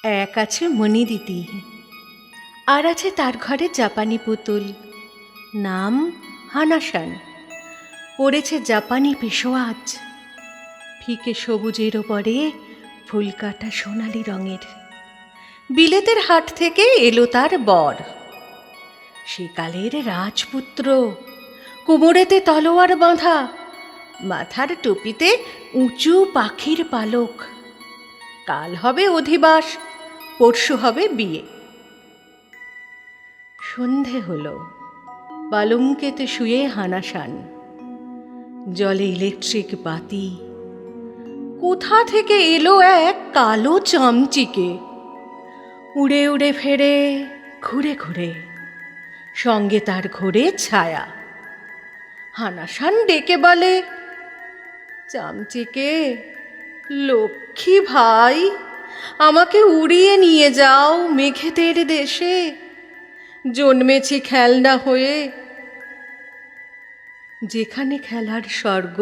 এক আছে মণি দিদি, আর আছে তার ঘরে জাপানি পুতুল, নাম হানাসান। পড়েছে জাপানি পেশোয়াজ, ফিকে সবুজের ওপরে ফুলকাটা সোনালি রঙের। বিলেতের হাট থেকে এলো তার বর, সেকালের রাজপুত্র, কোমরেতে তলোয়ার বাঁধা, মাথার টুপিতে উঁচু পাখির পালক। কাল হবে অধিবাস, পরশু হবে বিয়ে। সন্ধে হলো, পালঙ্কেতে শুয়ে হানাসান, জলে ইলেকট্রিক বাতি। কোথা থেকে এলো এক কালো চামচিকে, উড়ে উড়ে ফেরে ঘুরে ঘুরে, সঙ্গে তার ঘোরে ছায়া। হানাসান ডেকে বলে, চামচিকে, লক্ষ্মী ভাই, আমাকে উড়িয়ে নিয়ে যাও মেঘেদের দেশে, জন্মেছি খেলনা হয়ে। যেখানে খেলার স্বর্গ,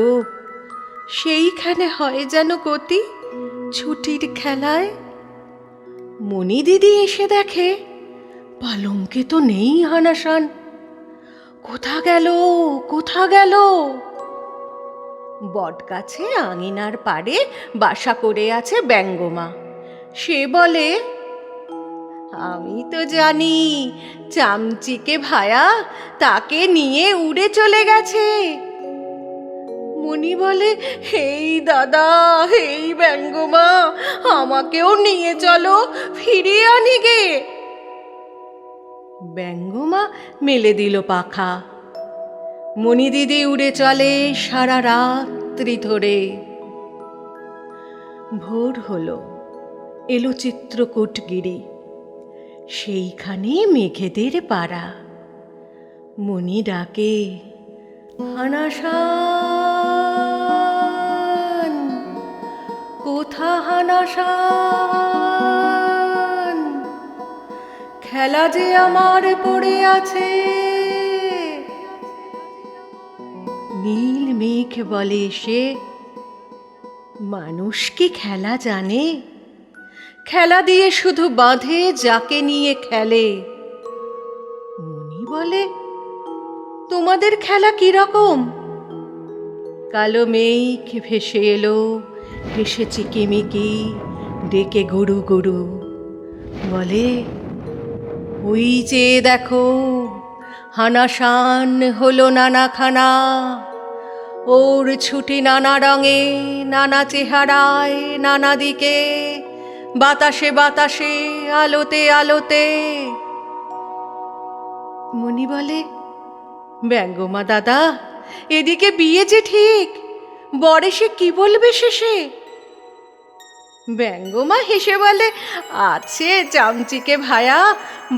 সেইখানে হয় যেন গতি ছুটির খেলায়। মণি দিদি এসে দেখে পালঙ্কে তো নেই হানাসান। কোথা গেল, কোথা গেল? বটগাছে আঙিনার পাড়ে বাসা করে আছে ব্যঙ্গমা। সে বলে, আমি তো জানি চামচিকে ভায়া তাকে নিয়ে উড়ে চলে গেছে। মণি বলে, হেই দাদা, হেই ব্যঙ্গমা, আমাকেও নিয়ে চলো, ফিরিয়ে আনি গে। ব্যঙ্গমা মেলে দিল পাখা, মণি দিদি উড়ে চলে সারা রাত্রি ধরে। ভোর হলো, এলো চিত্রকূটগিরি, সেইখানে মেঘেদের পাড়া। মণি ডাকে, হানাসান, কোথা হানাসান? খেলা যে আমার পড়ে আছে। নীল মেঘ বলে সে, মানুষ কি খেলা জানে? খেলা দিয়ে শুধু বাঁধে যাকে নিয়ে খেলে। মণি বলে, তোমাদের খেলা কিরকম? কালো মেঘ ভেসে এলো, ভেসে চিকিমিকি ডেকে গুরু গুরু, বলে, ওই চেয়ে দেখো, হানাসান হলো নানাখানা, ওর ছুটি নানা রঙে, নানা চেহারায়, নানা দিকে, বাতাসে বাতাসে, আলোতে আলোতে। মণি বলে, ব্যঙ্গমা দাদা, এদিকে বিয়ে যে ঠিক, বর এসে কি বলবে শেষে? ব্যঙ্গমা হেসে বলে, আছে চামচিকে ভায়া,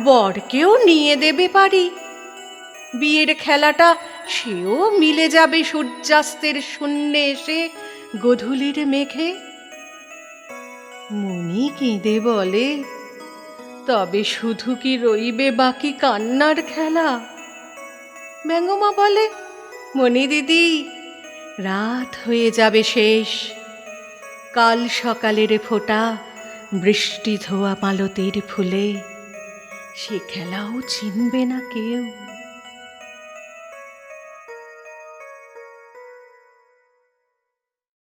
বরকেও নিয়ে দেবে পারি। বিয়ের খেলাটা সেও মিলে যাবে সূর্যাস্তের শূন্যে এসে গোধূলির মেঘে। মণি কেঁদে বলে, তবে শুধু কি রইবে বাকি কান্নার খেলা? ব্যঙ্গমা বলে, মণি দিদি, রাত হয়ে যাবে শেষ, কাল সকালের ফোঁটা বৃষ্টি ধোয়া মালতীর ফুলে, সে খেলাও চিনবে না কেউ।